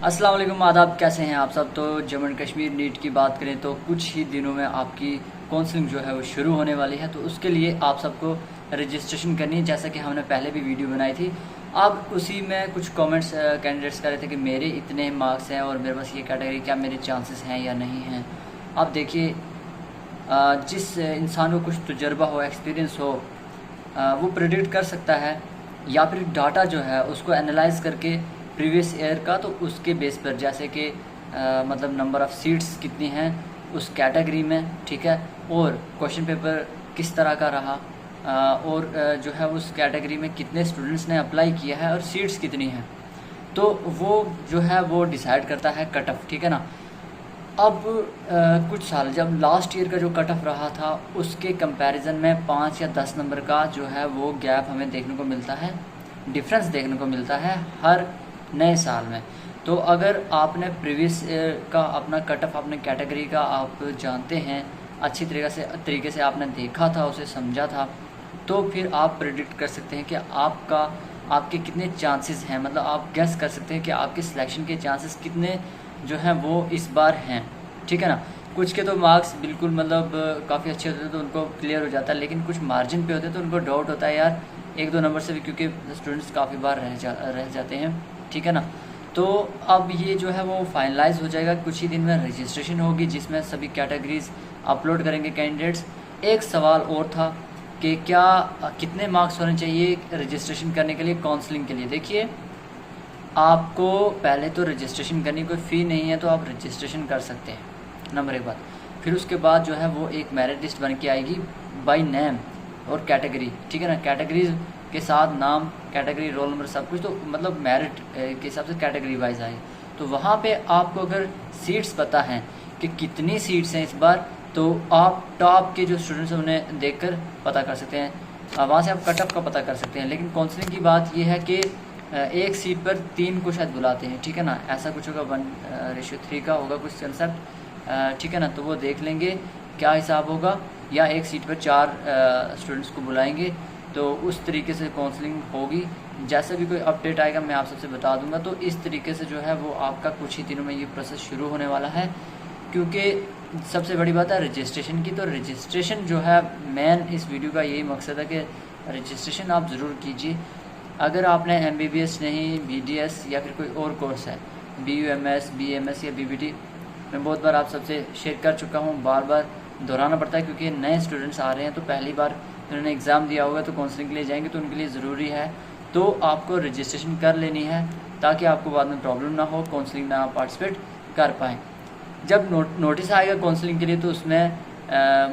अस्सलाम वालेकुम, आदाब। कैसे हैं आप सब। तो जम्मू एंड कश्मीर नीट की बात करें तो कुछ ही दिनों में आपकी काउंसलिंग जो है वो शुरू होने वाली है। तो उसके लिए आप सबको रजिस्ट्रेशन करनी है, जैसा कि हमने पहले भी वीडियो बनाई थी। अब उसी में कुछ कमेंट्स कैंडिडेट्स कर रहे थे कि मेरे इतने मार्क्स हैं और मेरे पास ये कैटेगरी, क्या मेरे चांसेस हैं या नहीं हैं। अब देखिए, जिस इंसान को कुछ तजुर्बा हो, एक्सपीरियंस हो, वो प्रेडिक्ट कर सकता है, या फिर डाटा जो है उसको एनालाइज करके प्रीवियस ईयर का, तो उसके बेस पर जैसे कि मतलब नंबर ऑफ़ सीट्स कितनी हैं उस कैटेगरी में, ठीक है, और क्वेश्चन पेपर किस तरह का रहा, और जो है उस कैटेगरी में कितने स्टूडेंट्स ने अप्लाई किया है और सीट्स कितनी हैं, तो वो जो है वो डिसाइड करता है कट ऑफ, ठीक है ना। अब कुछ साल जब लास्ट ईयर का जो कट ऑफ रहा था उसके कंपैरिजन में 5 या 10 नंबर का जो है वो गैप हमें देखने को मिलता है, डिफरेंस देखने को मिलता है हर नए साल में। तो अगर आपने प्रीवियस ईयर का अपना कट ऑफ, अपने कैटेगरी का आप जानते हैं, अच्छी तरीके से आपने देखा था, उसे समझा था, तो फिर आप प्रेडिक्ट कर सकते हैं कि आपके कितने चांसेस हैं। मतलब आप गेस कर सकते हैं कि आपके सिलेक्शन के चांसेस कितने जो हैं वो इस बार हैं, ठीक है ना। कुछ के तो मार्क्स बिल्कुल मतलब काफ़ी अच्छे होते हैं तो उनको क्लियर हो जाता है, लेकिन कुछ मार्जिन पे होते हैं तो उनको डाउट होता है यार 1-2 नंबर से भी, क्योंकि स्टूडेंट्स काफ़ी बार रह जाते हैं, ठीक है ना। तो अब ये जो है वो फाइनलाइज हो जाएगा, कुछ ही दिन में रजिस्ट्रेशन होगी जिसमें सभी कैटेगरीज अपलोड करेंगे कैंडिडेट्स। एक सवाल और था कि कितने मार्क्स होने चाहिए रजिस्ट्रेशन करने के लिए, काउंसलिंग के लिए। देखिए, आपको पहले तो रजिस्ट्रेशन करनी, कोई फ़ी नहीं है तो आप रजिस्ट्रेशन कर सकते हैं, नंबर 1 बात। फिर उसके बाद जो है वो एक मेरिट लिस्ट बन के आएगी बाय नेम और कैटेगरी, ठीक है ना। कैटेगरीज के साथ नाम, कैटेगरी, रोल नंबर, सब कुछ, तो मतलब मेरिट के हिसाब से कैटेगरी वाइज आए। तो वहाँ पे आपको अगर सीट्स पता हैं कि कितनी सीट्स हैं इस बार, तो आप टॉप के जो स्टूडेंट्स हैं उन्हें देखकर पता कर सकते हैं, वहाँ से आप कट ऑफ का पता कर सकते हैं। लेकिन काउंसलिंग की बात यह है कि एक सीट पर 3 को शायद बुलाते हैं, ठीक है ना, ऐसा कुछ होगा, 1:3 का होगा कुछ कंसेप्ट, ठीक है ना। तो वो देख लेंगे क्या हिसाब होगा, या एक सीट पर 4 स्टूडेंट्स को बुलाएंगे, तो उस तरीके से काउंसलिंग होगी। जैसा भी कोई अपडेट आएगा मैं आप सबसे बता दूंगा। तो इस तरीके से जो है वो आपका कुछ ही दिनों में ये प्रोसेस शुरू होने वाला है, क्योंकि सबसे बड़ी बात है रजिस्ट्रेशन की। तो रजिस्ट्रेशन जो है, मेन इस वीडियो का यही मकसद है कि रजिस्ट्रेशन आप ज़रूर कीजिए। अगर आपने MBBS नहीं, BDS या फिर कोई और कोर्स है, BUMS, BMS या BBT, मैं बहुत बार आप सबसे शेयर कर चुका हूँ, बार बार दोहराना पड़ता है क्योंकि नए स्टूडेंट्स आ रहे हैं, तो पहली बार उन्होंने एग्ज़ाम दिया होगा तो काउंसलिंग के लिए जाएंगे, तो उनके लिए ज़रूरी है तो आपको रजिस्ट्रेशन कर लेनी है, ताकि आपको बाद में प्रॉब्लम ना हो, काउंसलिंग में आप पार्टिसिपेट कर पाएँ। जब नोटिस आएगा काउंसलिंग के लिए तो उसमें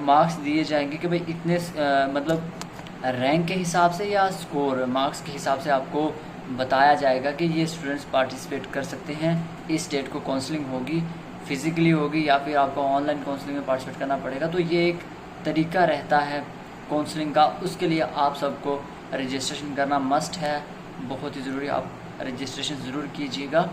मार्क्स दिए जाएंगे कि भाई इतने मतलब रैंक के हिसाब से या स्कोर मार्क्स के हिसाब से आपको बताया जाएगा कि ये स्टूडेंट्स पार्टिसिपेट कर सकते हैं, इस डेट को काउंसलिंग होगी, फिज़िकली होगी या फिर आपको ऑनलाइन काउंसलिंग में पार्टिसिपेट करना पड़ेगा। तो ये एक तरीका रहता है काउंसलिंग का, उसके लिए आप सबको रजिस्ट्रेशन करना मस्ट है, बहुत ही ज़रूरी। आप रजिस्ट्रेशन ज़रूर कीजिएगा,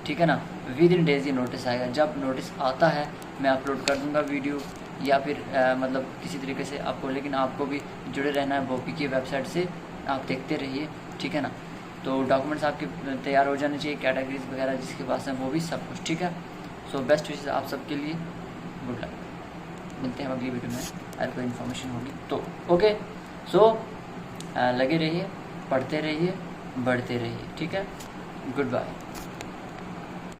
ठीक है ना। विद इन डेज़ ये नोटिस आएगा, जब नोटिस आता है मैं अपलोड कर दूंगा वीडियो, या फिर मतलब किसी तरीके से आपको, लेकिन आपको भी जुड़े रहना है बोपी की वेबसाइट से, आप देखते रहिए, ठीक है ना। तो डॉक्यूमेंट्स आपके तैयार हो जाने चाहिए, कैटेगरीज वगैरह जिसके पास हैं वो भी, सब कुछ, ठीक है। सो बेस्ट विशेस आप सबके लिए, गुड लक। मिलते हैं अगली वीडियो में, अगर कोई इन्फॉर्मेशन होगी तो। ओके, सो लगे रहिए, पढ़ते रहिए, बढ़ते रहिए, ठीक है। Good bye.